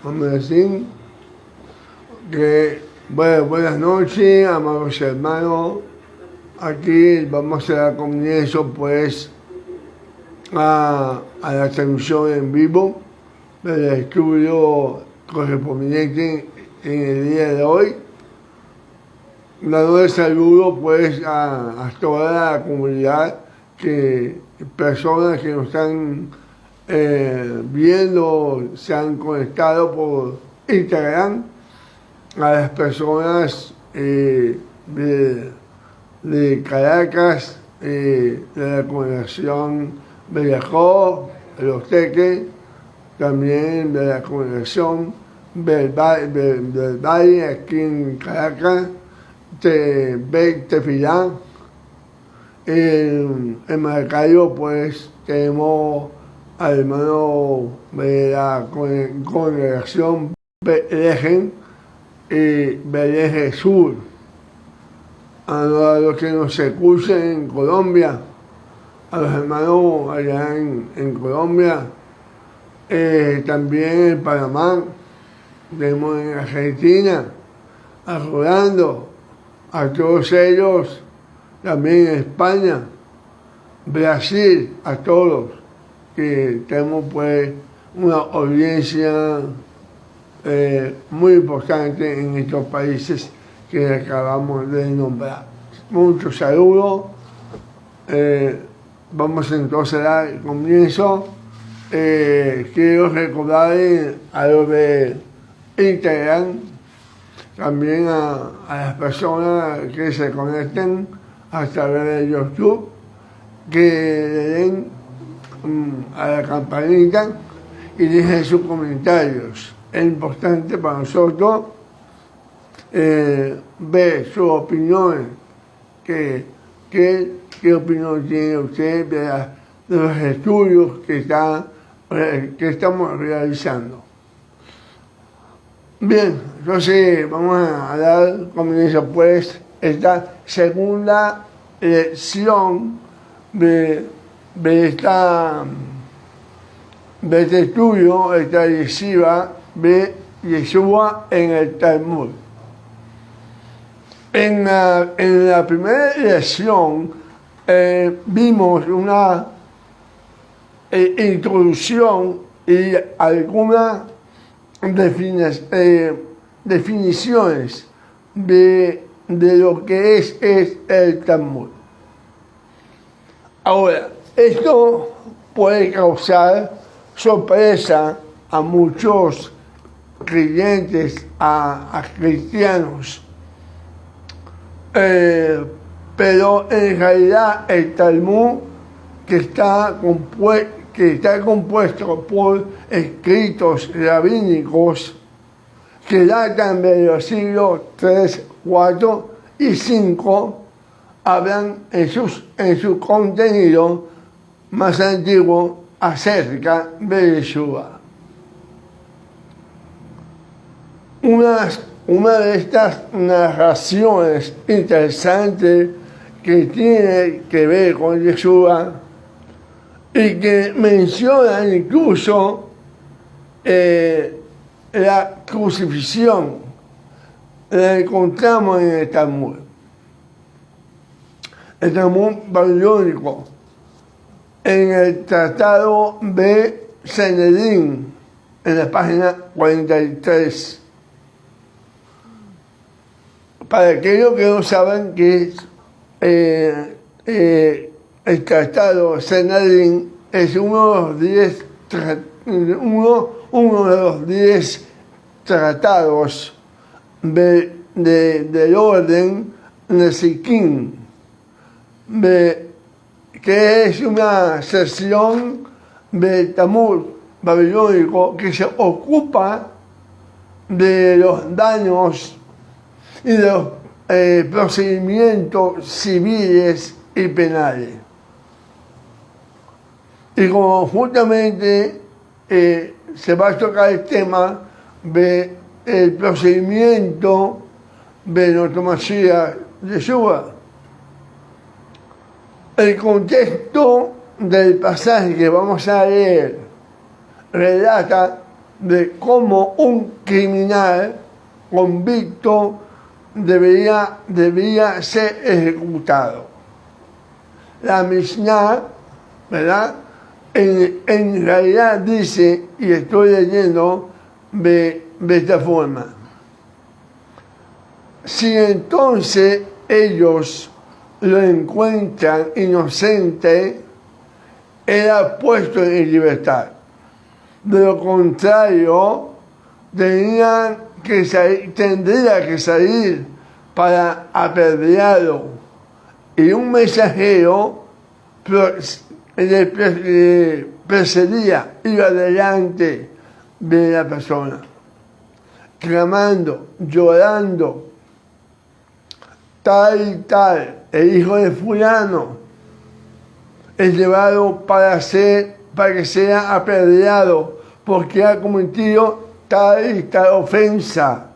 vamos a decir que buenas noches, amados hermanos. Aquí vamos a dar comienzo pues a la transmisión en vivo del estudio correspondiente en el día de hoy. Dando el saludo pues a toda la comunidad, personas que nos están viendo, se han conectado por Instagram, a las personas de Caracas, de la congregación Bellacó, Los Teques, también de la congregación del Valle aquí en Caracas, Tefilá. En Maracaibo pues tenemos al hermano de la congregación Belejen y Beleje Sur. A los que nos escuchen en Colombia, a los hermanos allá en Colombia, también en Panamá, tenemos en Argentina, a Rolando, a todos ellos, también en España, Brasil, a todos, que tenemos pues una audiencia muy importante en estos países que acabamos de nombrar. Muchos saludos. Vamos entonces a dar comienzo. Quiero recordar a los de Instagram, también a las personas que se conecten a través de YouTube, que le den a la campanita y dejen sus comentarios. Es importante para nosotros ver sus opiniones. ¿Qué opinión tiene usted de los estudios que estamos realizando? Bien, entonces vamos a dar comienzo pues esta segunda lección de este estudio, esta yeshiva de Yeshua en el Talmud. En la primera lección vimos una introducción y algunas definiciones de lo que es el Talmud. Ahora, esto puede causar sorpresa a muchos creyentes, a cristianos, pero en realidad el Talmud, que está compuesto por escritos rabínicos que datan de los siglos 3, 4 y 5, hablan en su contenido más antiguo acerca de Yeshua. Una de estas narraciones interesantes que tiene que ver con Yeshua y que menciona incluso la crucifixión, la encontramos en el Talmud babilónico, en el Tratado de Sanedrín, en la página 43. Para aquellos que no saben qué es el Tratado Sanedrín, es uno de los 10 tratados del orden Nesiquín, que es una sección del Talmud babilónico que se ocupa de los daños y de los procedimientos civiles y penales. Y como justamente se va a tocar el tema del procedimiento de nuestro Mashiach Yeshua, el contexto del pasaje que vamos a leer relata de cómo un criminal convicto debía ser ejecutado. La Mishnah, ¿verdad?, en realidad dice, y estoy leyendo de esta forma: si entonces ellos lo encuentran inocente, era puesto en libertad. De lo contrario, tendría que salir para apedrearlo, y un mensajero le precedía, iba delante de la persona, clamando, llorando: tal y tal, el hijo de fulano, es llevado para que sea apedreado porque ha cometido tal y tal ofensa,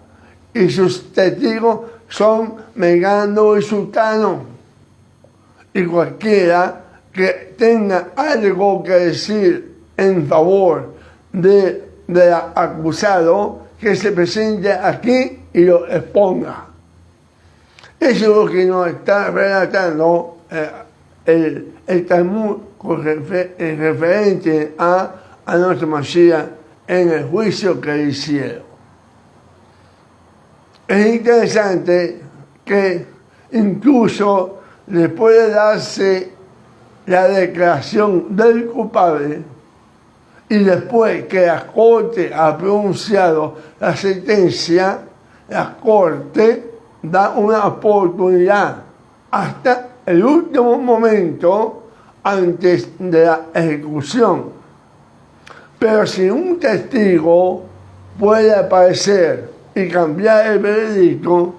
y sus testigos son Megano y Sultano. Y cualquiera que tenga algo que decir en favor del acusado, que se presente aquí y lo exponga. Eso es lo que nos está relatando el Talmud referente a nuestro Mashiach en el juicio que hicieron. Es interesante que incluso después de darse la declaración del culpable y después que la Corte ha pronunciado la sentencia, la Corte da una oportunidad hasta el último momento antes de la ejecución. Pero si un testigo puede aparecer y cambiar el veredicto,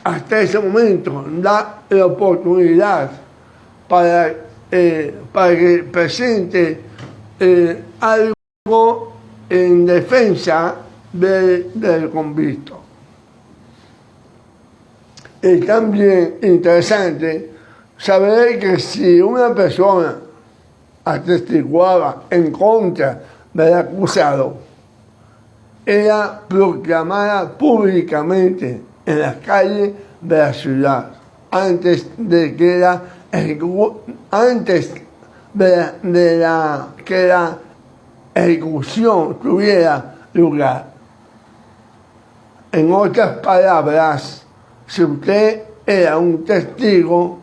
hasta ese momento da la oportunidad para que presente algo en defensa del convicto. Es también interesante saber que si una persona atestiguaba en contra del acusado, era proclamada públicamente en las calles de la ciudad antes de que la ejecución tuviera lugar. En otras palabras, si usted era un testigo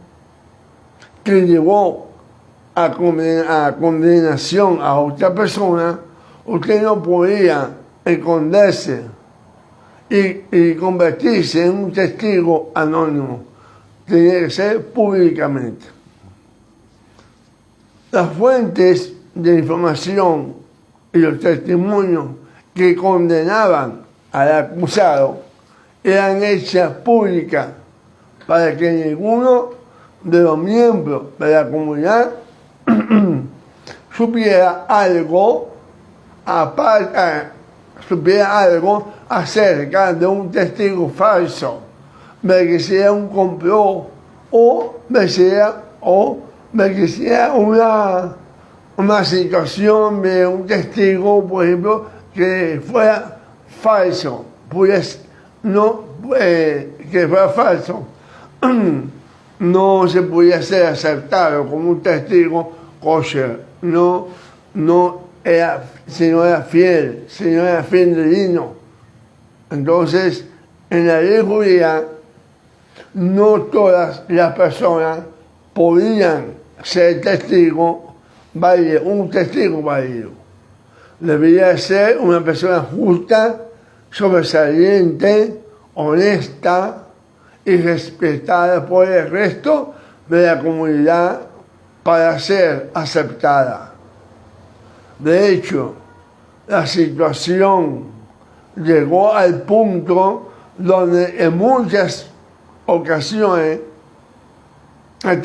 que llevó a condenación a otra persona, usted no podía esconderse y convertirse en un testigo anónimo. Tenía que ser públicamente. Las fuentes de información y los testimonios que condenaban al acusado eran hechas públicas para que ninguno de los miembros de la comunidad supiera algo acerca de un testigo falso, de que sea un complot o de que sea una situación de un testigo, por ejemplo, que fuera falso, que fuera falso, no se podía ser aceptado como un testigo kosher, si no era fiel divino. Entonces, en la ley judía, no todas las personas podían ser un testigo válido. Debía ser una persona justa, sobresaliente, honesta y respetada por el resto de la comunidad para ser aceptada. De hecho, la situación llegó al punto donde en muchas ocasiones el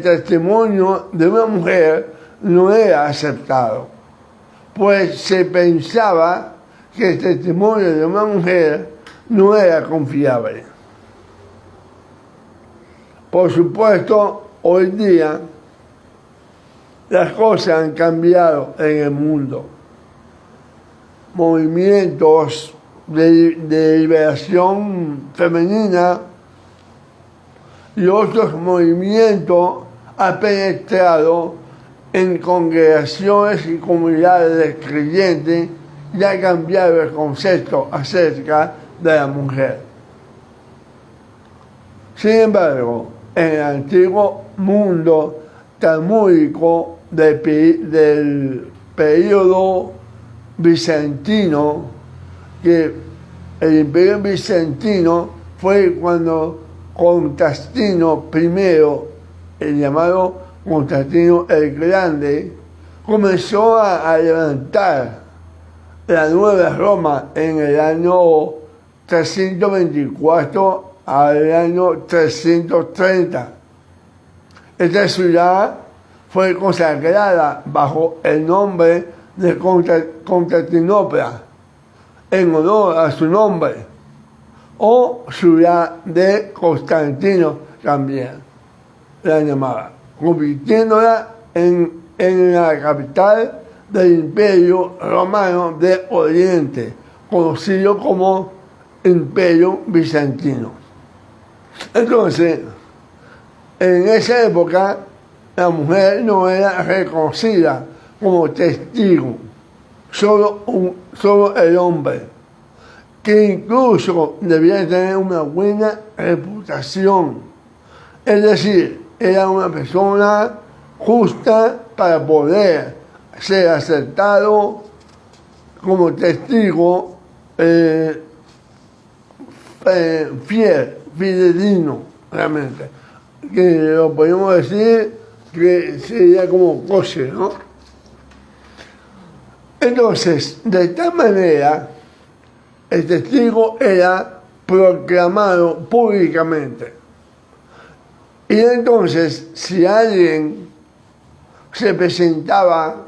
testimonio de una mujer no era aceptado, pues se pensaba que el testimonio de una mujer no era confiable. Por supuesto, hoy día las cosas han cambiado en el mundo. movimientos de liberación femenina y otros movimientos ha penetrado en congregaciones y comunidades de creyentes y ha cambiado el concepto acerca de la mujer. Sin embargo, en el antiguo mundo talmúdico del periodo bizantino, que el imperio bizantino fue cuando Constantino I, el llamado Constantino el Grande, comenzó a levantar la nueva Roma en el año 324 al año 330. Esta ciudad fue consagrada bajo el nombre de Constantinopla, en honor a su nombre, o ciudad de Constantino también la llamaba, convirtiéndola en la capital del Imperio Romano de Oriente, conocido como Imperio Bizantino. Entonces, en esa época, la mujer no era reconocida como testigo, solo el hombre, que incluso debía tener una buena reputación. Es decir, era una persona justa para poder ser aceptado como testigo fidedigno, realmente. Que lo podemos decir que sería como kosher, ¿no? Entonces, de tal manera, el testigo era proclamado públicamente. Y entonces, si alguien se presentaba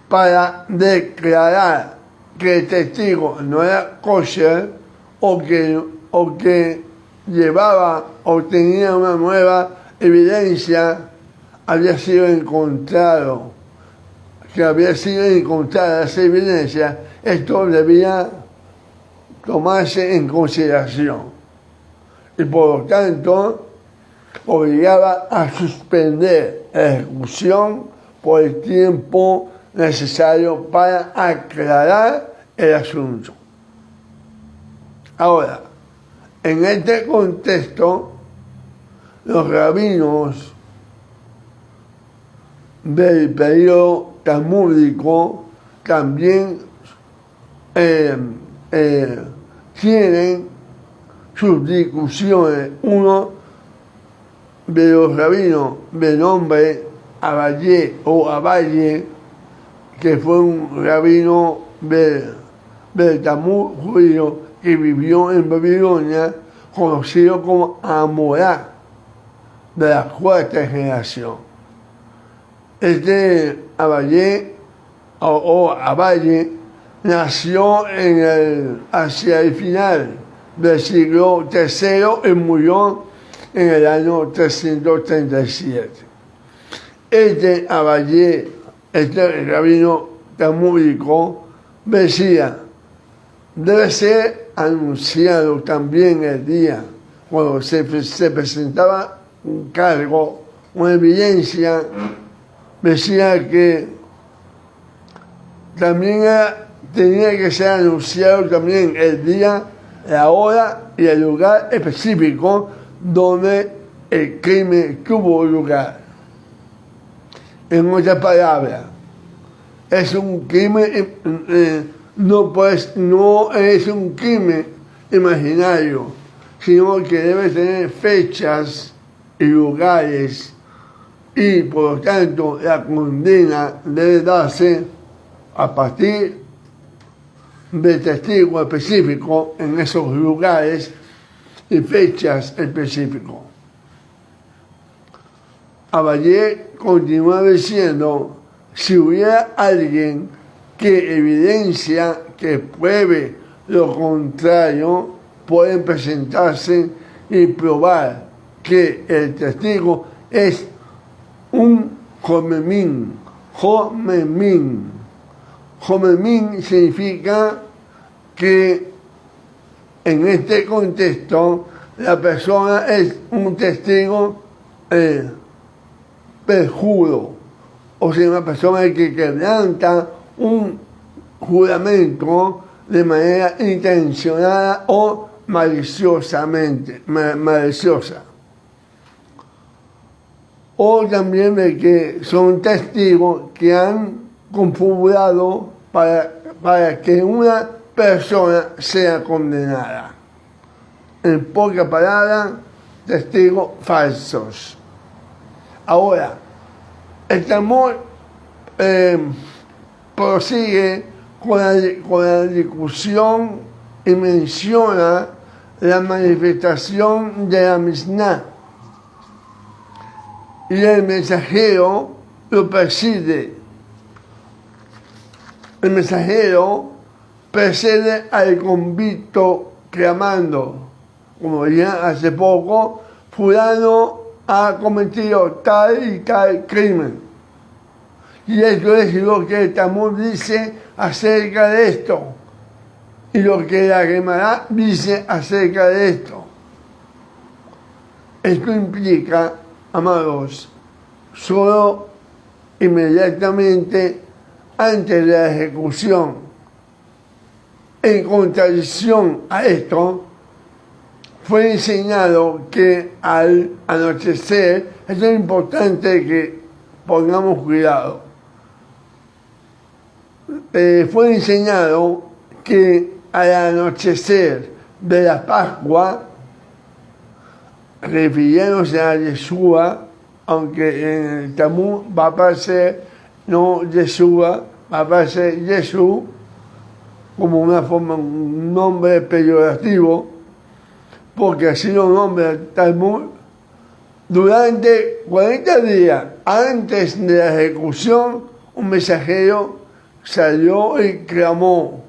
para declarar que el testigo no era kosher o que llevaba o tenía una nueva evidencia, había sido encontrada esa evidencia, esto debía tomarse en consideración y por lo tanto obligaba a suspender la ejecución por el tiempo necesario para aclarar el asunto. Ahora, en este contexto, los rabinos del periodo talmúdico también tienen sus discusiones. Uno de los rabinos de nombre Abaye, que fue un rabino del Talmud judío que vivió en Babilonia, conocido como Amorá, de la cuarta generación. Este Abaye nació hacia el final del siglo III y murió en el año 337. Este Abaye, este rabino talmúdico, decía: debe ser anunciado también el día cuando se presentaba un cargo, una evidencia. Decía que también tenía que ser anunciado también el día, la hora y el lugar específico donde el crimen tuvo lugar. En otras palabras, es un crimen, no es un crimen imaginario, sino que debe tener fechas y lugares, y por lo tanto la condena debe darse a partir de testigos específicos en esos lugares y fechas específicos. Abaye continúa diciendo: si hubiera alguien que evidencia, que pruebe lo contrario, pueden presentarse y probar que el testigo es un jomemín. Jomelmin significa que en este contexto la persona es un testigo perjuro, o sea, una persona que quebranta un juramento de manera intencionada o maliciosa. O también de que son testigos que han confabulado para que una persona sea condenada. En pocas palabras, testigos falsos. Ahora, el Talmud prosigue con la discusión y menciona la manifestación de la Mishnah. Y el mensajero lo preside. El mensajero precede al convicto clamando, como ya hace poco, fulano ha cometido tal y tal crimen. Y esto es lo que el Talmud dice acerca de esto. Y lo que la Gemara dice acerca de esto. Esto implica, amados, solo inmediatamente antes de la ejecución, en contradicción a esto, fue enseñado que al anochecer, esto es importante que pongamos cuidado, fue enseñado que al anochecer de la Pascua, refiriéndose a Yeshua, aunque en el Talmud va a aparecer no Yeshua, va a aparecer Jesús como una forma, un nombre peyorativo, porque así lo nombra el Talmud. Durante 40 días antes de la ejecución, un mensajero salió y clamó: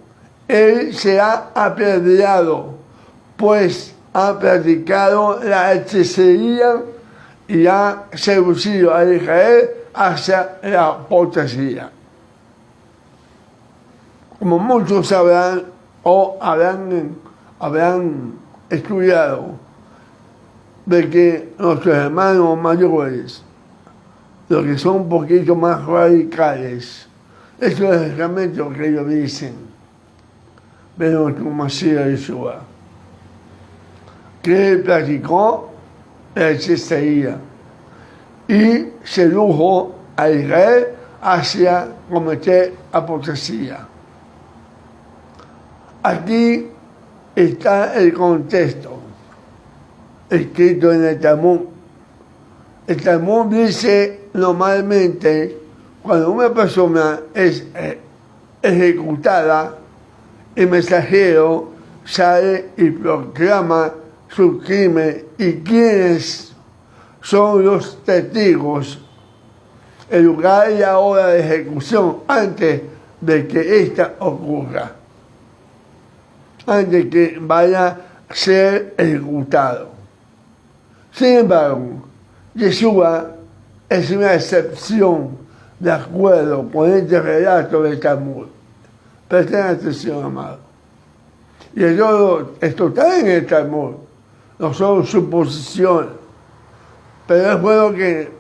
él se ha apedreado, pues ha practicado la hechicería y ha seducido a Israel hacia la apostasía. Como muchos sabrán o habrán estudiado, de que nuestros hermanos mayores, los que son un poquito más radicales, eso es realmente lo que ellos dicen de nuestro Mashiach Yeshua, que él practicó la hechicería y sedujo a Israel hacia cometer apostasía. Aquí está el contexto escrito en el Talmud. El Talmud dice normalmente, cuando una persona es ejecutada, el mensajero sale y proclama su crimen y quiénes son los testigos, el lugar y la hora de ejecución antes de que ésta ocurra, antes de que vaya a ser ejecutado. Sin embargo, Yeshua es una excepción de acuerdo con este relato del Talmud. Presten atención, amado. Y esto está en el Talmud, no son suposiciones. Pero es bueno que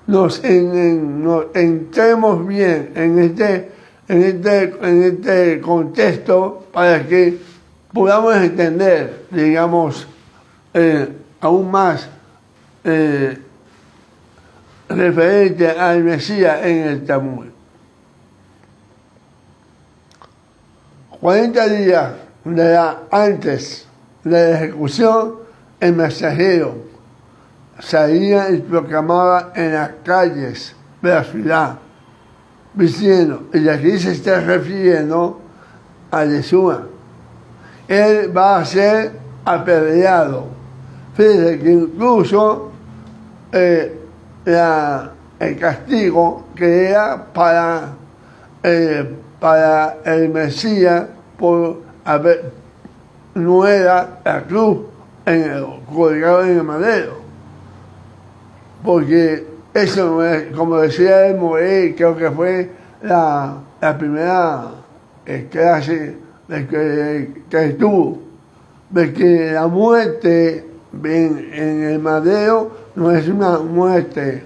nos entremos bien en este contexto para que podamos entender, digamos, aún más referente al Mesías en el Talmud. 40 días antes de la ejecución, el mensajero salía y proclamaba en las calles de la ciudad, diciendo, y aquí se está refiriendo a Yeshua, él va a ser apedreado. Fíjense que incluso el castigo que era para el Mesías no era la cruz colgado en el madero, porque eso no es, como decía el Morey, creo que fue la primera clase que tuvo, de que la muerte en el madero no es una muerte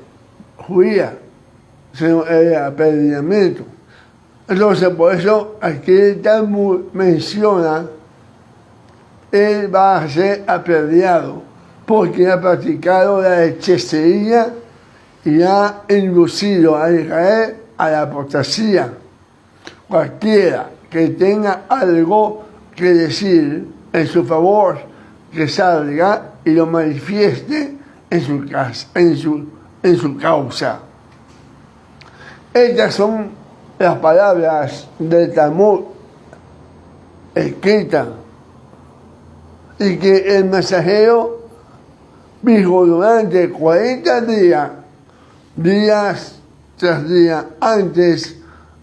judía, sino el apedreamiento. Entonces, por eso aquí el Talmud menciona, él va a ser apedreado, porque ha practicado la hechicería y ha inducido a Israel a la apostasía. Cualquiera que tenga algo que decir en su favor, que salga y lo manifieste en su causa. Estas son las palabras del Talmud escritas, y que el mensajero dijo durante 40 días tras día, antes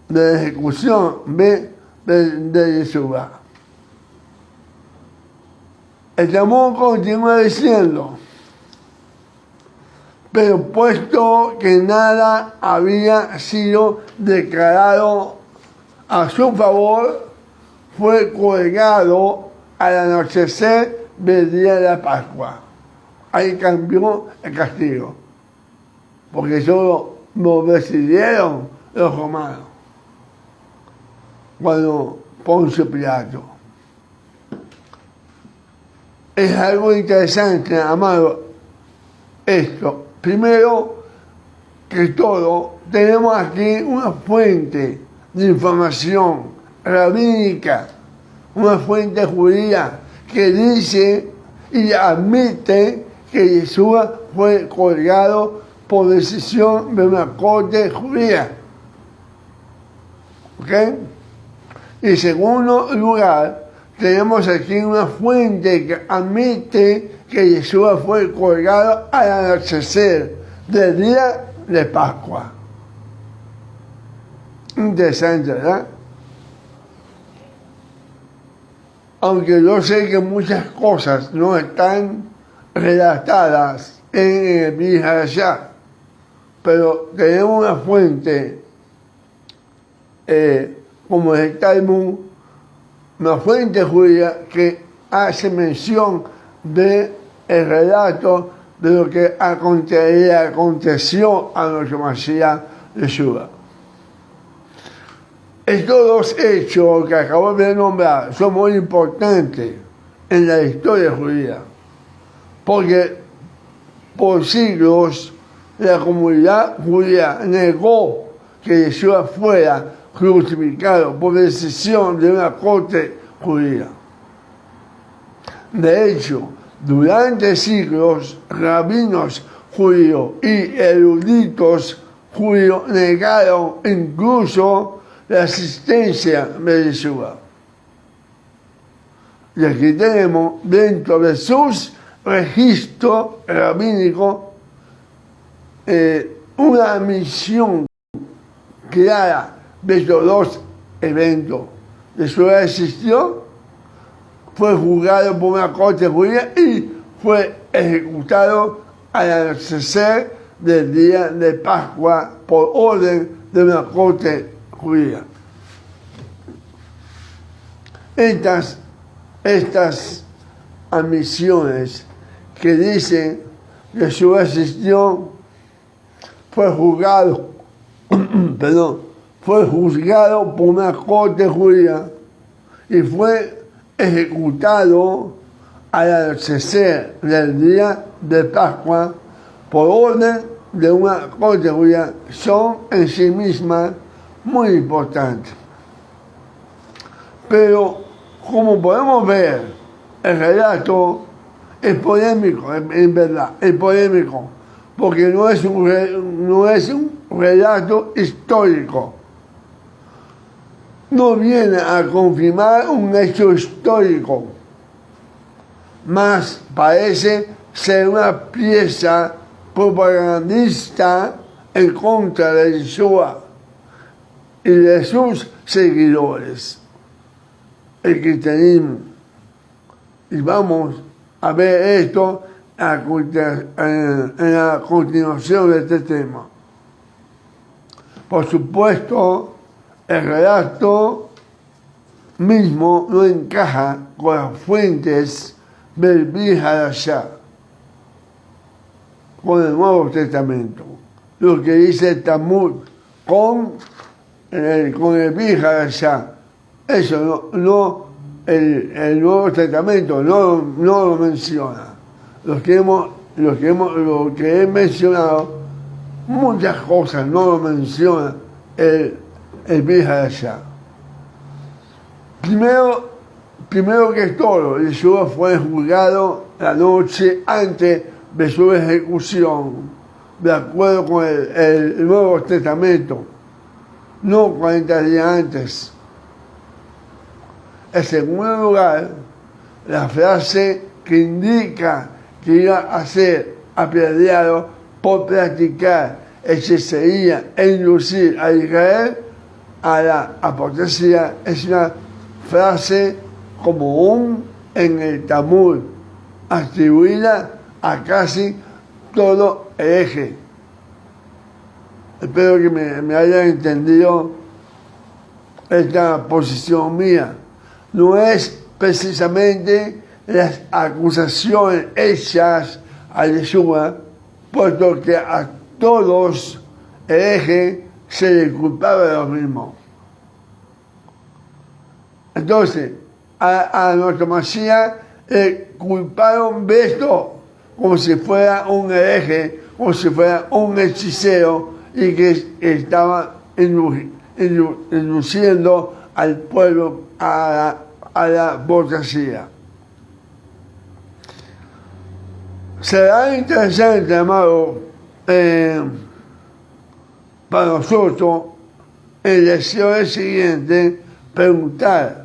de la ejecución de Yeshua. El Talmud continúa diciendo, pero puesto que nada había sido declarado a su favor, fue colgado al anochecer del día de la Pascua. Ahí cambió el castigo, porque solo lo decidieron los romanos cuando Poncio Pilato. Es algo interesante, amado, esto. Primero que todo, tenemos aquí una fuente de información rabínica, una fuente judía que dice y admite que Yeshua fue colgado por decisión de una corte judía. ¿Ok? Y en segundo lugar, tenemos aquí una fuente que admite que Yeshua fue colgado al anochecer del día de Pascua. Interesante, ¿verdad? Aunque yo sé que muchas cosas no están redactadas en el Midrash, pero tenemos una fuente como el Talmud, una fuente judía que hace mención del relato de lo que aconteció a nuestro Mashiach Yeshua. Estos dos hechos que acabo de nombrar son muy importantes en la historia judía, porque por siglos la comunidad judía negó que Yeshua fuera crucificado por decisión de una corte judía. De hecho, durante siglos, rabinos judíos y eruditos judíos negaron incluso la existencia de Yeshua. Y aquí tenemos dentro de sus registros rabínicos una misión clara de estos dos eventos. Yeshua existió, fue juzgado por una corte judía y fue ejecutado al anochecer del día de Pascua por orden de una corte judía. Estas admisiones que dicen que Yeshua existió, fue juzgado por una corte judía y fue ejecutado al anochecer del día de Pascua por orden de una corte judía, son en sí mismas muy importantes. Pero, como podemos ver, el relato es polémico, en verdad, es polémico, porque no es un relato histórico. No viene a confirmar un hecho histórico, más parece ser una pieza propagandista en contra de Yeshua y de sus seguidores, el cristianismo. Y vamos a ver esto en la continuación de este tema. Por supuesto, el relato mismo no encaja con las fuentes del Brit Hadashah, con el Nuevo Testamento. Lo que dice el Talmud con el Brit Hadashah, eso el Nuevo Testamento no lo menciona. Lo que he mencionado, muchas cosas no lo menciona el Brit Hadashah. Primero que todo, Yeshua fue juzgado la noche antes de su ejecución, de acuerdo con el Nuevo Testamento, no 40 días antes. En segundo lugar, la frase que indica que iba a ser apedreado por practicar hechicería e inducir a Israel a la apostasía es una frase común en el Talmud, atribuida a casi todo hereje. Espero que me hayan entendido esta posición mía. No es precisamente las acusaciones hechas a Yeshua, puesto que a todos herejes se les culpaba de lo mismo. Entonces, a nuestro Mashiach le culparon de esto como si fuera un hereje, como si fuera un hechicero y que estaba induciendo al pueblo a la apostasía. Será interesante, amado, para nosotros, el deseo siguiente, preguntar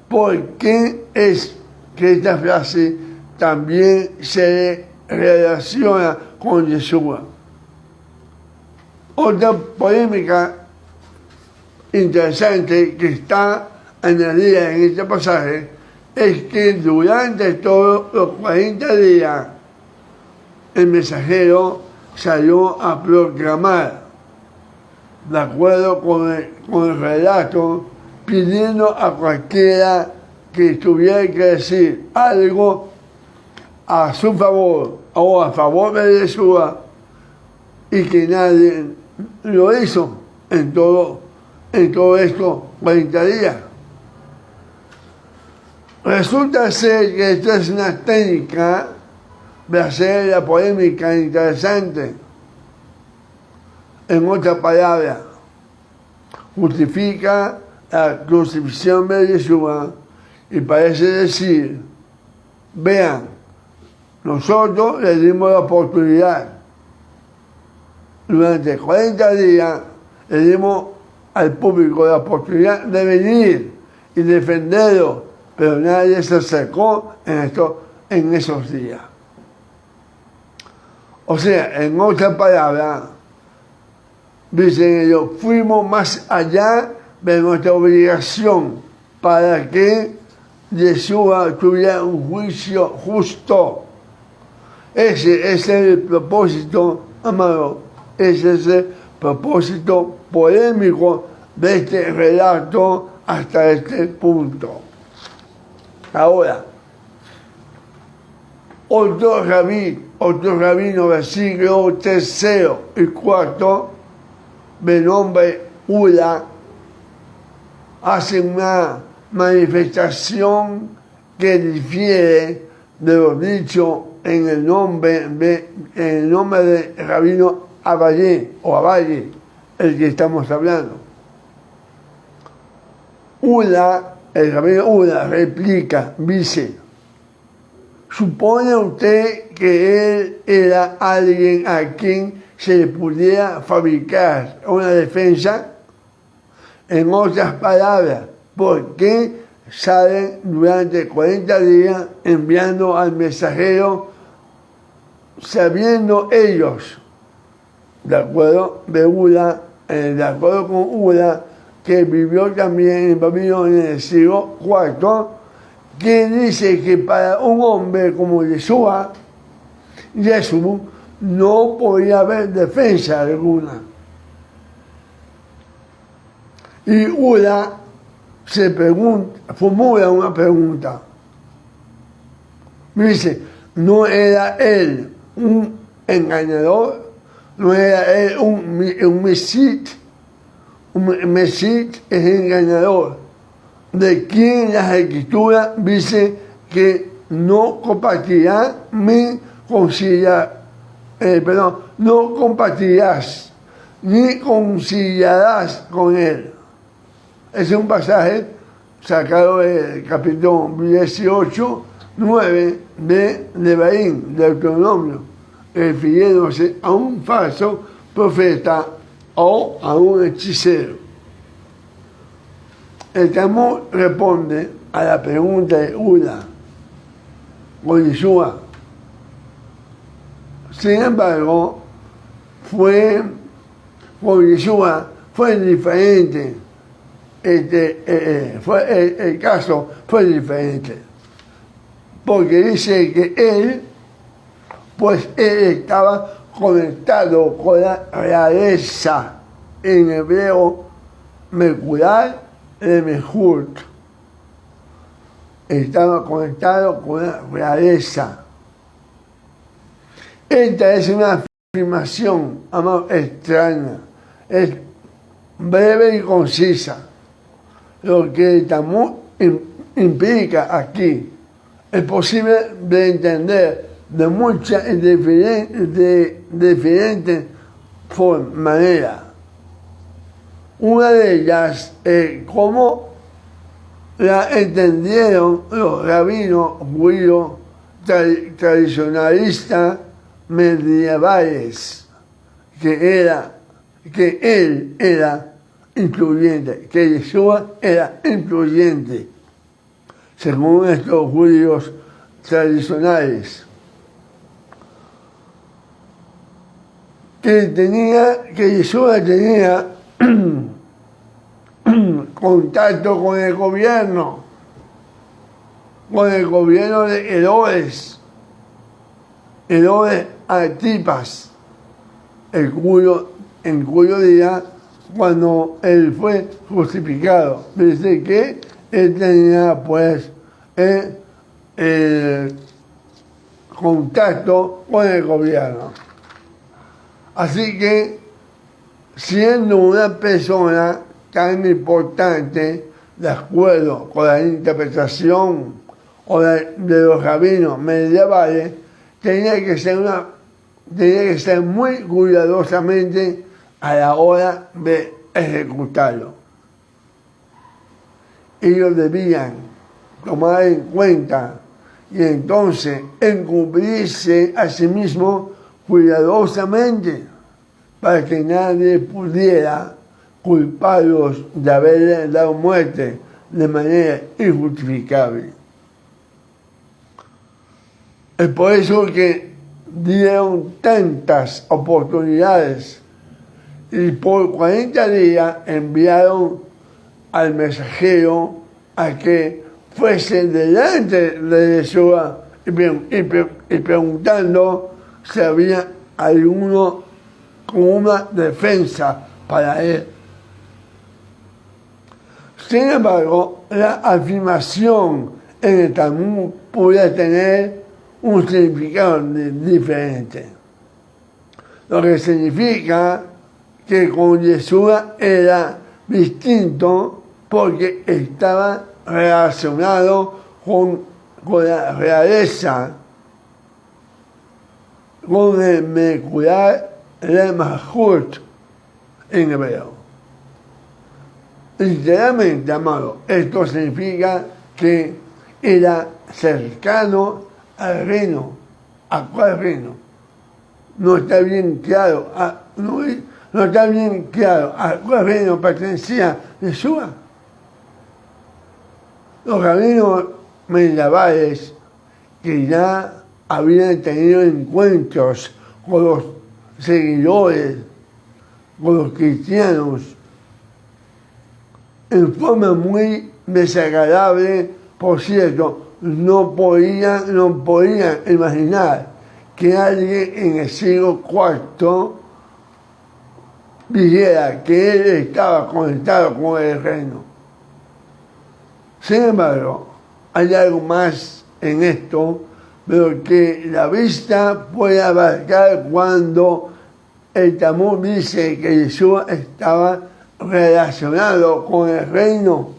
por qué es que esta frase también se relaciona con Yeshua. Otra polémica interesante que está añadida en este pasaje es que durante todos los 40 días el mensajero salió a proclamar, de acuerdo con el relato, pidiendo a cualquiera que tuviera que decir algo a su favor o a favor de Yeshua, y que nadie lo hizo en todo estos 40 días. Resulta ser que esta es una técnica de hacer la polémica interesante. En otras palabras, justifica la crucifixión de Yeshua y parece decir, vean, nosotros le dimos la oportunidad. Durante 40 días le dimos al público la oportunidad de venir y defenderlo, pero nadie se acercó en esos días. O sea, en otras palabras, dicen ellos, fuimos más allá de nuestra obligación para que Yeshua tuviera un juicio justo. Ese es el propósito, amado, ese es el propósito polémico de este relato hasta este punto. Ahora, otro rabino del siglo III y IV, de nombre Ula, hace una manifestación que difiere de lo dicho en el nombre de rabino Abaye, el que estamos hablando. El rabino Ula replica, dice, ¿supone usted que él era alguien a quien se le pudiera fabricar una defensa? En otras palabras, ¿por qué salen durante 40 días enviando al mensajero sabiendo ellos, de acuerdo con Ula, que vivió también en Babilonia en el siglo IV, que dice que para un hombre como Jesús no podía haber defensa alguna? Y Uda formula una pregunta. Dice, ¿no era él un engañador? ¿No era él un Mesit? Un Mesit es engañador, de quien las escrituras dice que no compartirá no compartirás ni conciliarás con él. Es un pasaje sacado del capítulo 18, 9 de Lebaín, de Deuteronomio, refiriéndose a un falso profeta o a un hechicero. El Talmud responde a la pregunta de Uda con Yeshua. Sin embargo, con Yeshua fue diferente. El caso fue diferente. Porque dice que él estaba conectado con la realeza, en hebreo, Mekular de Mehut. Estaba conectado con la realeza. Esta es una afirmación, extraña, es breve y concisa. Lo que el Talmud implica aquí es posible de entender de muchas y diferentes maneras. Una de ellas es cómo la entendieron los rabinos judíos tradicionalistas medievales, que él era influyente, que Yeshua era influyente, según estos judíos tradicionales, que Yeshua tenía contacto con el gobierno de Herodes Antipas, en cuyo día, cuando él fue justificado, dice que él tenía pues contacto con el gobierno. Así que, siendo una persona tan importante, de acuerdo con la interpretación de los rabinos medievales, tenía que ser muy cuidadosamente a la hora de ejecutarlo. Ellos debían tomar en cuenta y entonces encubrirse a sí mismo cuidadosamente para que nadie pudiera culparlos de haberle dado muerte de manera injustificable. Es por eso que dieron tantas oportunidades y por 40 días enviaron al mensajero a que fuese delante de Yeshua y preguntando si había alguno con una defensa para él. Sin embargo, la afirmación en el Talmud podía tener un significado diferente, lo que significa que con Yeshua era distinto porque estaba relacionado con la realeza, con el Mekular de Mahut en hebreo. Literalmente, amado, esto significa que era cercano al reino. ¿A cuál reino? No está bien claro. No está bien claro a cuál reino pertenecía Yeshua. Los rabinos medievales que ya habían tenido encuentros con los seguidores, con los cristianos, en forma muy desagradable, por cierto, no podían imaginar que alguien en el siglo IV dijera que él estaba conectado con el reino. Sin embargo, hay algo más en esto, pero que la vista puede abarcar cuando el Talmud dice que Jesús estaba relacionado con el reino.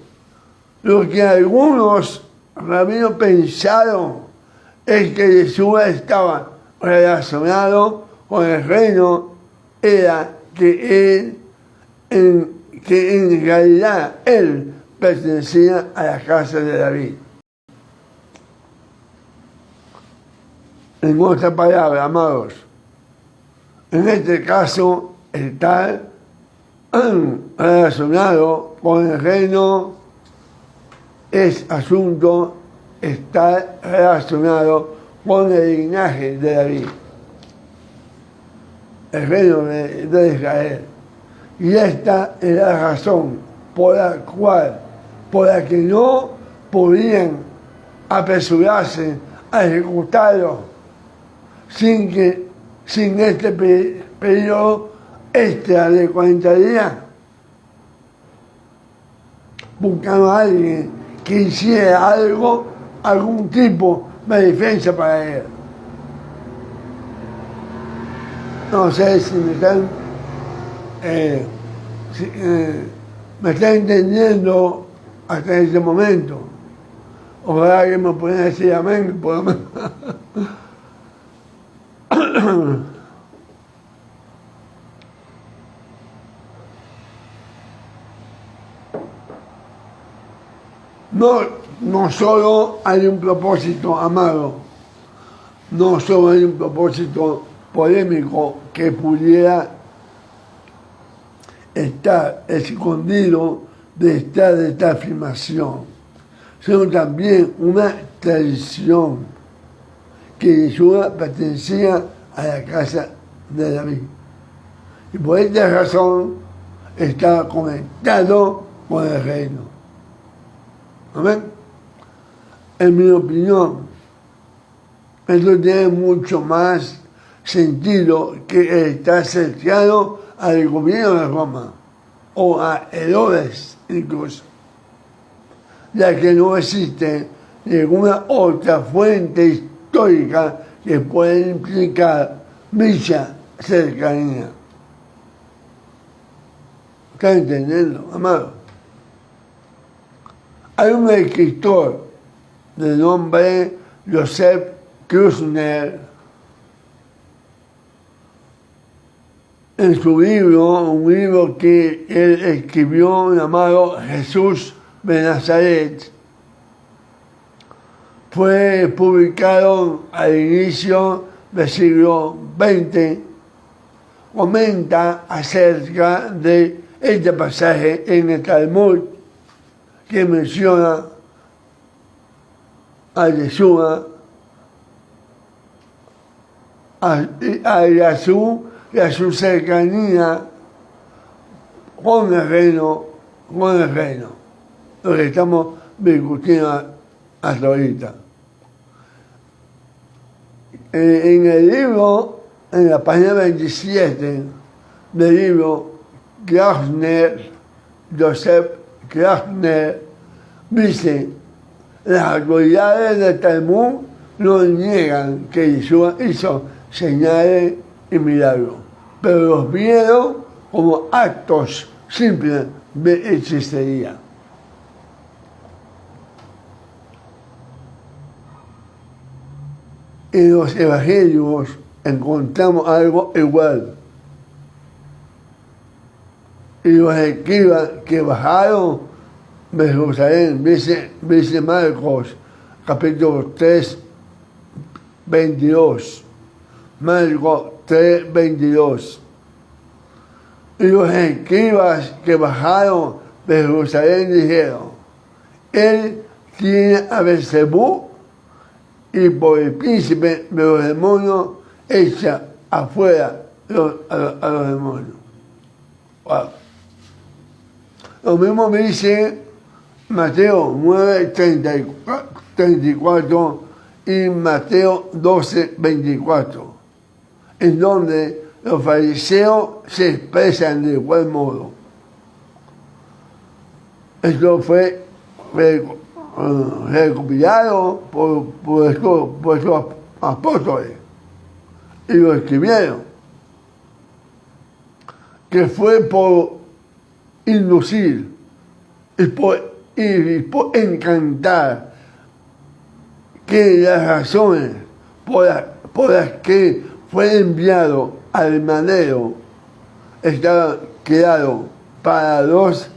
Lo que algunos rabinos pensaron es que Jesús estaba relacionado con el reino, era que en realidad él pertenecía a la casa de David. En otras palabras, amados, en este caso, estar relacionado con el reino es asunto estar relacionado con el linaje de David, el reino de Israel. Y esta es la razón por la que no podían apresurarse a ejecutarlo sin este periodo extra de 40 días, buscando a alguien que hiciera algún tipo de defensa para él. No sé si me están entendiendo hasta este momento. Ojalá que me puedan decir amén. No solo hay un propósito, amado, no solo hay un propósito polémico que pudiera estar escondido de esta afirmación, sino también una tradición que Jesús pertenecía a la casa de David. Y por esta razón está conectado con el reino. ¿Amén? En mi opinión, esto tiene mucho más sentido que estar cercano al gobierno de Roma o a Herodes incluso, ya que no existe ninguna otra fuente histórica que pueda implicar dicha cercanía. ¿Están entendiendo, amado? Hay un escritor de nombre Joseph Krusner. En su libro, un libro que él escribió llamado Jesús de Nazaret, fue publicado al inicio del siglo XX, comenta acerca de este pasaje en el Talmud que menciona a Yeshua, y a su cercanía con el reino, lo que estamos discutiendo hasta ahorita. En el libro, en la página 27 del libro, Joseph Krasner, dice: las autoridades del Talmud no niegan que Yeshua hizo señales y milagros, pero los vieron como actos simples de hechicería. En los evangelios encontramos algo igual. Y los escribas que bajaron de Jerusalén, dice Marcos, capítulo 3, 22. Marcos 3, 22. Y los escribas que bajaron de Jerusalén dijeron: él tiene a Beelzebú, y por el príncipe de los demonios echa afuera a los demonios. Wow. Lo mismo dice Mateo 9, 34 y Mateo 12, 24, en donde los fariseos se expresan de igual modo. Esto fue recopilado por estos apóstoles y lo escribieron, que fue por inducir y por encantar que las razones por las que fue enviado al madero estaba claro para los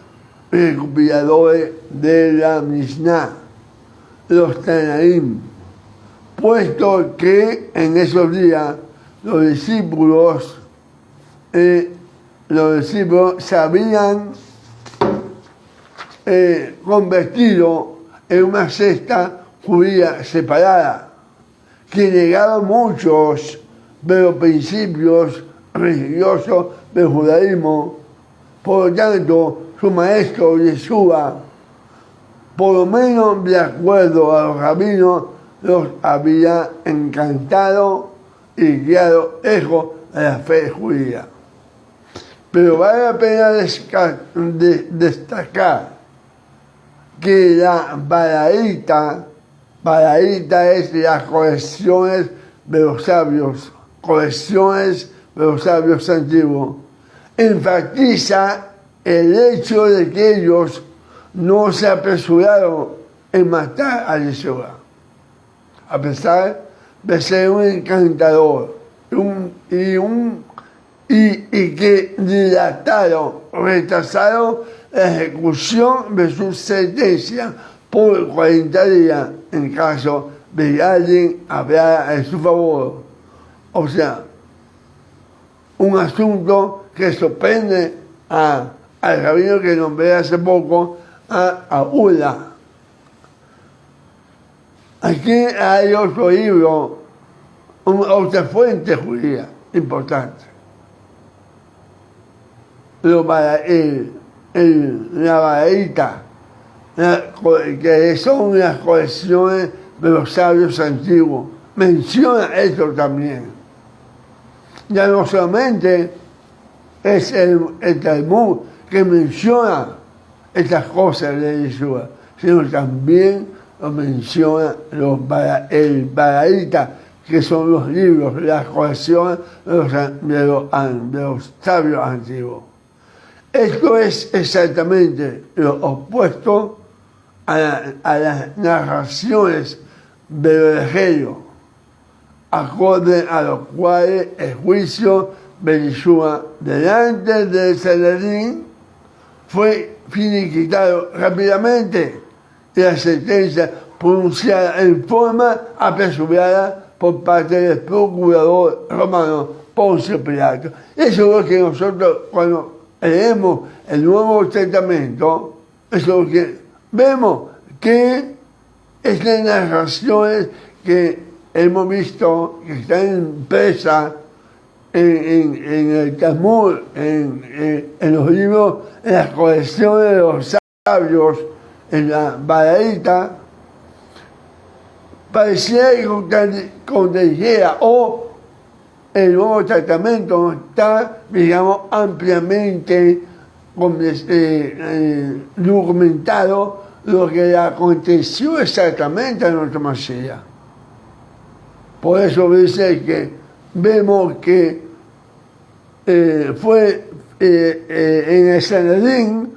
recopiladores de la Mishnah, los Tanaim, puesto que en esos días los discípulos se habían convertido en una secta judía separada, que negaban muchos de los principios religiosos del judaísmo. Por lo tanto, su maestro Yeshua, por lo menos de acuerdo a los rabinos, los había encantado y guiado lejos de la fe judía. Pero vale la pena destacar que la baraita es las colecciones de los sabios, antiguos, enfatiza el hecho de que ellos no se apresuraron en matar a Yeshua, a pesar de ser un encantador y que retrasaron la ejecución de su sentencia por 40 días en caso de que alguien hablara en su favor. O sea, un asunto que sorprende al rabino que nombré hace poco, a Ula. Aquí hay otro libro, otra fuente judía importante. La baraita, que son las colecciones de los sabios antiguos, menciona esto también. Ya no solamente es el Talmud que menciona estas cosas de Yeshua, sino también lo menciona el baraita, que son los libros, las colecciones de los sabios antiguos. Esto es exactamente lo opuesto a las narraciones del Evangelio, acorde a los cuales el juicio de Yeshua delante del Sanedrín fue finiquitado rápidamente y la sentencia pronunciada en forma apresurada por parte del procurador romano Poncio Pilato. Eso es lo que nosotros, cuando leemos el Nuevo Testamento, eso es lo que vemos, que estas narraciones que hemos visto que están impresas en el Talmud, en los libros, en las colecciones de los sabios, en la baraita, parecía que contradijera, o el Nuevo Testamento está, digamos, ampliamente documentado lo que aconteció exactamente a nuestro Mashiach. Por eso dice que vemos que fue en el Sanedrín,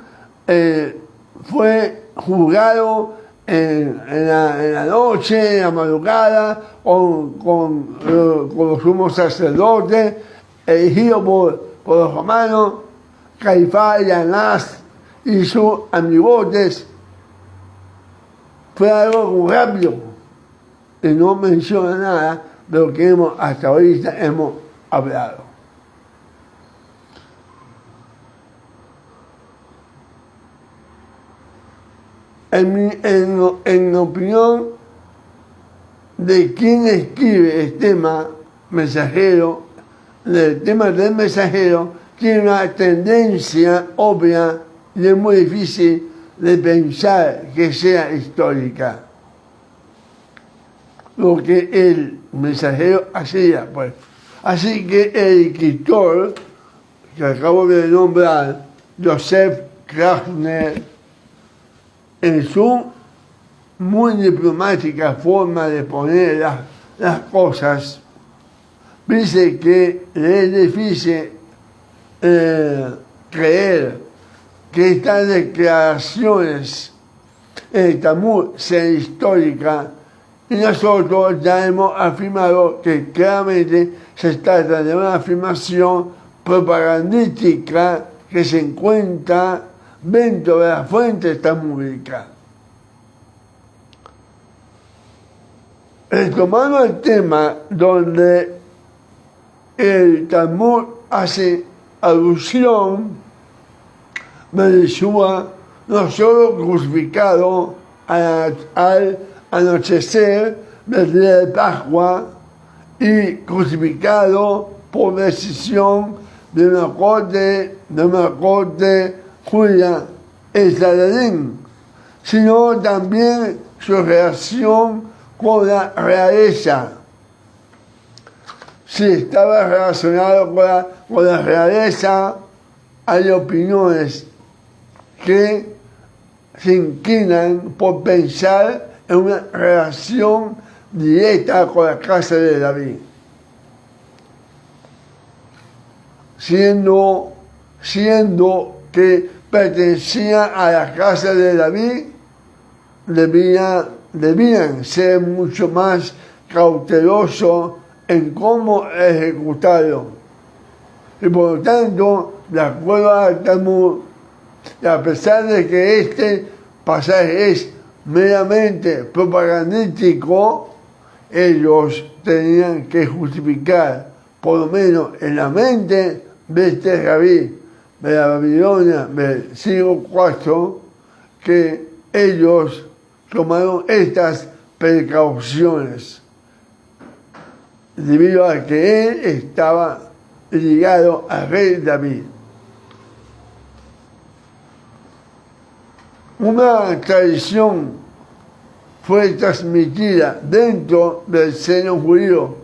fue juzgado en la noche, en la madrugada, con los sumos sacerdotes, elegidos por los romanos, Caifás y Anás y sus amigotes. Fue algo rápido y no menciona nada de lo que hasta ahorita hemos hablado. En opinión de quien escribe el tema mensajero, el tema del mensajero tiene una tendencia obvia y es muy difícil de pensar que sea histórica. Lo que el mensajero hacía, pues, Así que el escritor que acabo de nombrar, Joseph Krachner, en su muy diplomática forma de poner las cosas, dice que le es difícil creer que estas declaraciones en el Talmud sean históricas, y nosotros ya hemos afirmado que claramente se trata de una afirmación propagandística que se encuentra dentro de las fuentes talmúdicas. Retomando el tema donde el Talmud hace alusión de Yeshua no solo crucificado al anochecer del día de Pascua y crucificado por decisión de una corte judía en Sanedrín, sino también su relación con la realeza. Si estaba relacionado con la realeza, hay opiniones que se inclinan por pensar en una relación directa con la casa de David. Siendo que pertenecía a la casa de David, debían ser mucho más cautelosos en cómo ejecutarlo. Y por lo tanto, de acuerdo al Talmud, y a pesar de que este pasaje es meramente propagandístico, ellos tenían que justificar, por lo menos en la mente de este rabí de la Babilonia del siglo IV, que ellos tomaron estas precauciones debido a que él estaba ligado al rey David. Una tradición fue transmitida dentro del seno judío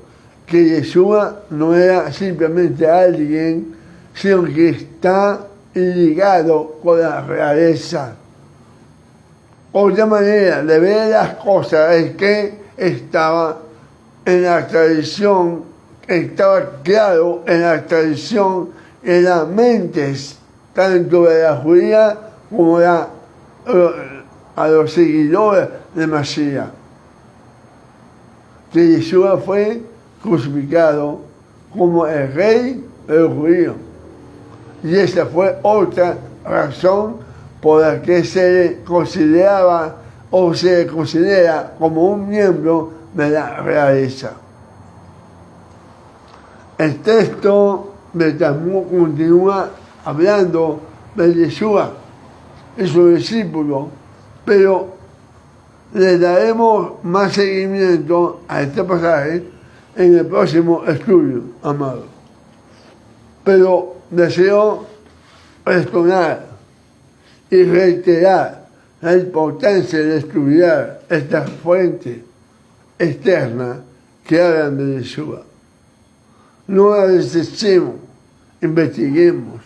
que Yeshua no era simplemente alguien, sino que está ligado con la realeza. Otra manera de ver las cosas es que estaba en la tradición, estaba claro en la tradición, en las mentes, tanto de la judía como a los seguidores de Mashiach, que Yeshua fue crucificado como el rey de los judíos. Y esa fue otra razón por la que se le consideraba o se le considera como un miembro de la realeza. El texto del Talmud continúa hablando de Yeshua y su discípulo, pero le daremos más seguimiento a este pasaje en el próximo estudio, amado. Pero deseo retornar y reiterar la importancia de estudiar estas fuentes externas que hablan de Yeshua. No la desechemos, investiguemos,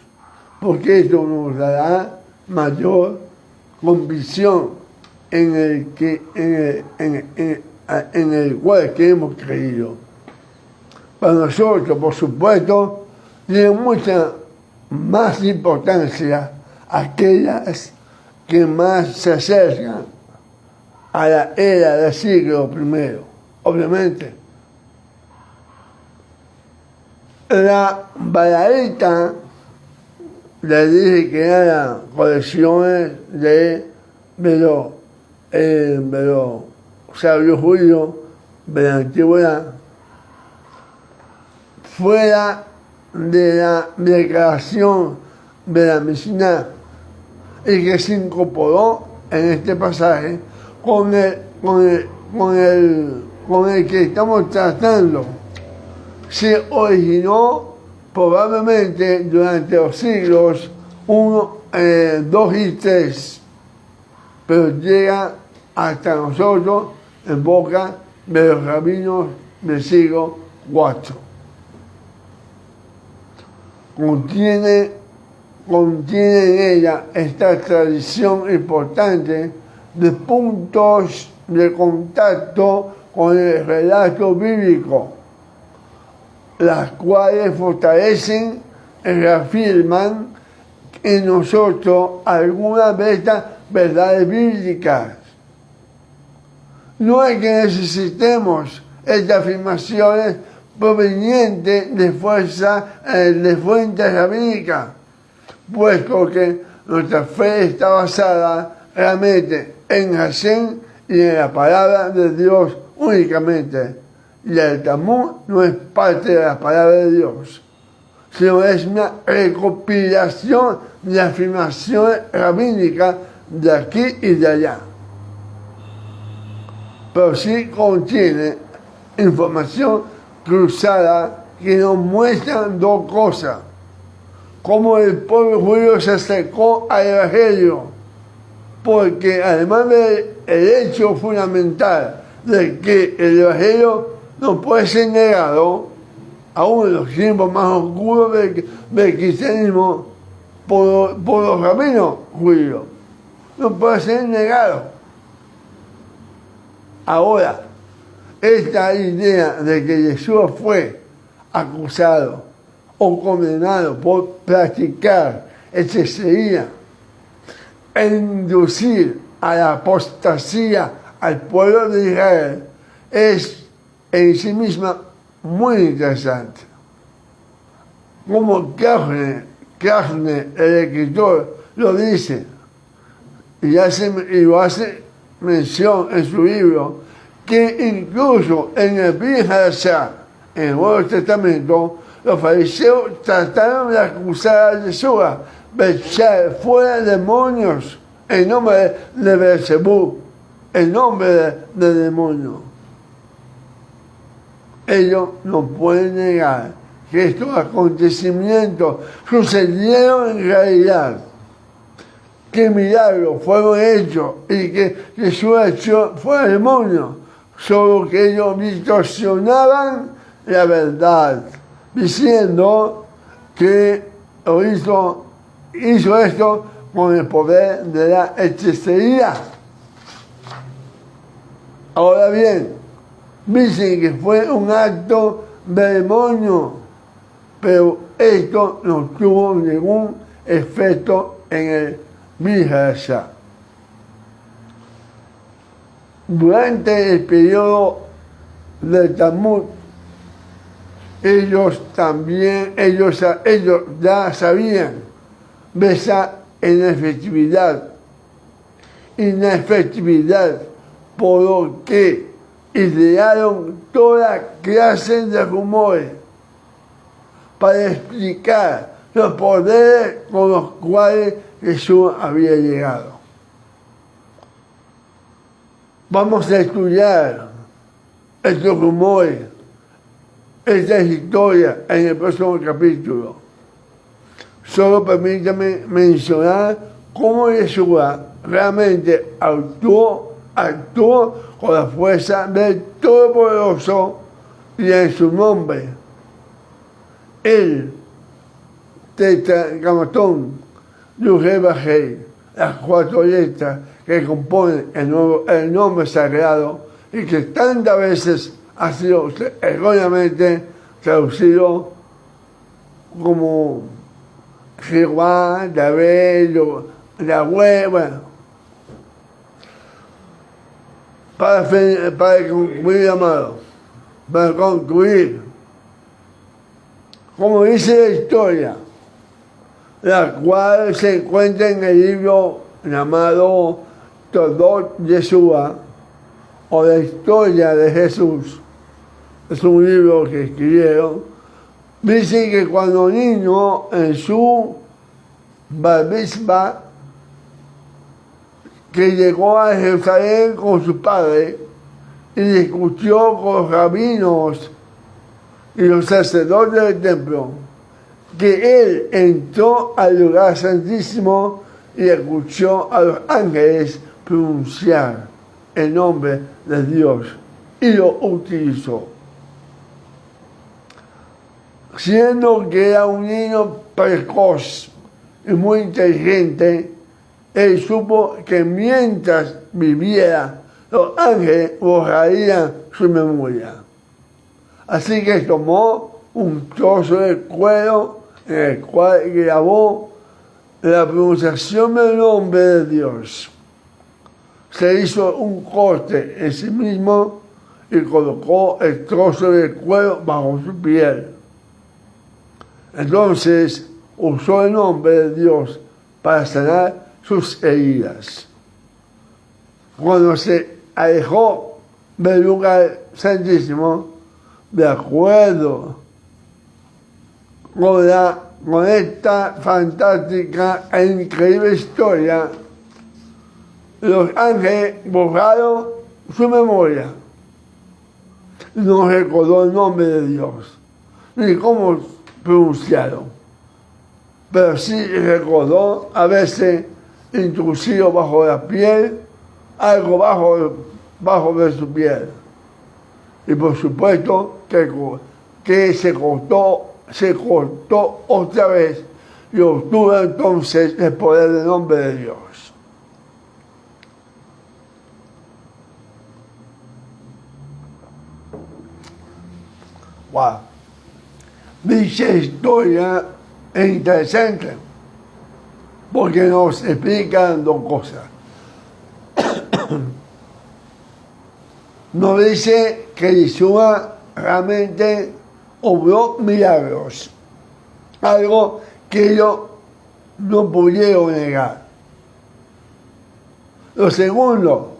porque esto nos dará mayor convicción en el cual que hemos creído. Para nosotros, por supuesto, tiene mucha más importancia aquellas que más se acercan a la era del siglo I, obviamente. La Baraita le dije que eran colecciones de los sabios judíos de la antigüedad, fuera de la declaración de la Mishnah, y que se incorporó en este pasaje con el que estamos tratando. Se originó probablemente durante los siglos I, II y III, pero llega hasta nosotros en boca de los rabinos del siglo IV. contiene en ella esta tradición importante de puntos de contacto con el relato bíblico, las cuales fortalecen y reafirman en nosotros algunas de estas verdades bíblicas. No es que necesitemos estas afirmaciones provenientes de fuentes rabínicas, puesto que nuestra fe está basada realmente en Hashem y en la palabra de Dios únicamente. Y el Talmud no es parte de la palabra de Dios, sino es una recopilación de afirmaciones rabínicas de aquí y de allá. Pero sí contiene información cruzada que nos muestran dos cosas: cómo el pueblo judío se acercó al Evangelio, porque además del hecho fundamental de que el Evangelio no puede ser negado, aún en los tiempos más oscuros del cristianismo, por los rabinos judíos, no puede ser negado. Ahora, esta idea de que Jesús fue acusado o condenado por practicar hechicería e inducir a la apostasía al pueblo de Israel es en sí misma muy interesante. Como Krasner, el escritor, lo dice, y lo hace mención en su libro, que incluso en el Brit Hadashah, en el Nuevo Testamento, los fariseos trataron de acusar a Jesús de echar fuera demonios en nombre de Beelzebú, en nombre de demonios. Ellos no pueden negar que estos acontecimientos sucedieron en realidad, que milagros fueron hechos y que Jesús echó fuera demonios, solo que ellos distorsionaban la verdad, diciendo que hizo esto con el poder de la hechicería. Ahora bien, dicen que fue un acto de demonio, pero esto no tuvo ningún efecto en el Brit Hadashah. Durante el periodo del Talmud, ellos ya sabían de esa inefectividad, por lo que idearon toda clase de rumores para explicar los poderes con los cuales Jesús había llegado. Vamos a estudiar estos rumores, esta historia en el próximo capítulo. Solo permítame mencionar cómo Jesús realmente actuó con la fuerza del Todopoderoso y en su nombre. El tetragramatón, Yud-Heh-Vah-Heh, las cuatro letras que componen el nombre sagrado y que tantas veces ha sido erróneamente traducido como Jehová, Yahvé, Yahweh, bueno. Para concluir, amado, para concluir, como dice la historia, la cual se encuentra en el libro llamado Toldot Yeshua, o la historia de Jesús, es un libro que escribieron, dice que cuando niño en su bar mitzvah, que llegó a Jerusalén con su padre y discutió con los rabinos y los sacerdotes del templo, que él entró al lugar santísimo y escuchó a los ángeles pronunciar el nombre de Dios y lo utilizó. siendo que era un niño precoz y muy inteligente, él supo que mientras viviera, los ángeles borrarían su memoria. Así que tomó un trozo de cuero en el cual grabó la pronunciación del nombre de Dios. Se hizo un corte en sí mismo y colocó el trozo de cuero bajo su piel. Entonces usó el nombre de Dios para sanar sus heridas. Cuando se alejó del lugar santísimo, de acuerdo con esta fantástica e increíble historia, los ángeles borraron su memoria. No recordó el nombre de Dios, ni cómo pronunciaron, pero sí recordó haberse introducido bajo la piel, algo bajo de su piel. Y por supuesto que se cortó otra vez y obtuvo entonces el poder del nombre de Dios. Wow. Dicha historia es interesante porque nos explican dos cosas. Nos dice que Yeshua realmente obró milagros, algo que ellos no pudieron negar. Lo segundo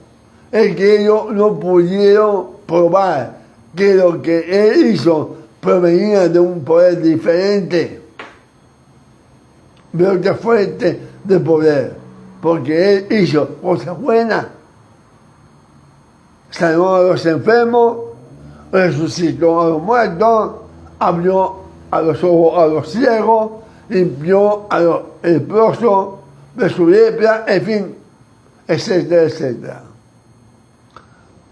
es que ellos no pudieron probar que lo que él hizo provenía de un poder diferente, de otra fuente de poder, porque él hizo cosas buenas. Sanó a los enfermos, resucitó a los muertos, abrió a los ojos a los ciegos, limpió a los leprosos de su lepra, en fin, etcétera, etcétera.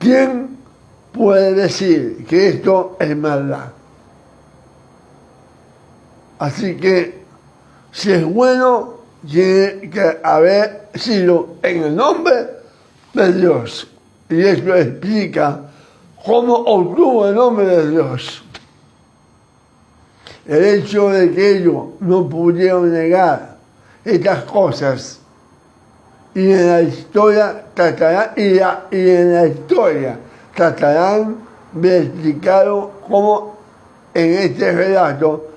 ¿Quién puede decir que esto es maldad? Así que, si es bueno, tiene que haber sido en el nombre de Dios. Y eso explica cómo obtuvo el nombre de Dios. El hecho de que ellos no pudieron negar estas cosas y en la historia tratarán, de explicar cómo en este relato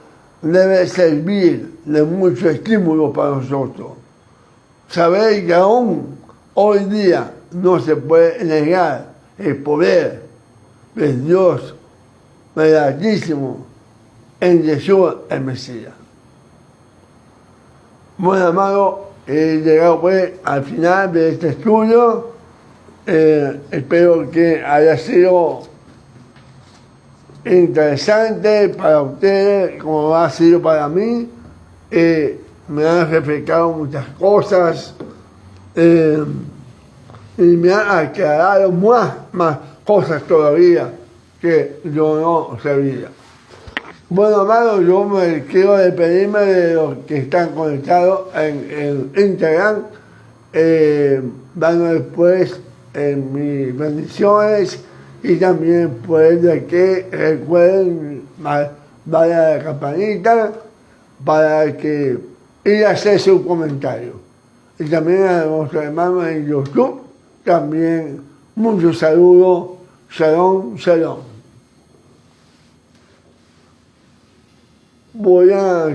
debe servir de mucho estímulo para nosotros. Saber que aún hoy día no se puede negar el poder de Dios verdadísimo en Yeshua el Mesías. Bueno, amado, he llegado pues al final de este estudio. Espero que haya sido interesante para ustedes, como ha sido para mí. Me han refrescado muchas cosas. Y me han aclarado más cosas todavía que yo no sabía. Bueno, amado, yo me quiero despedirme de los que están conectados en Instagram, dando después mis bendiciones y también pues de que recuerden darle a la campanita para que ir a hacer su comentario. Y también a nuestros hermanos en YouTube, también muchos saludos, shalom, shalom. Voy a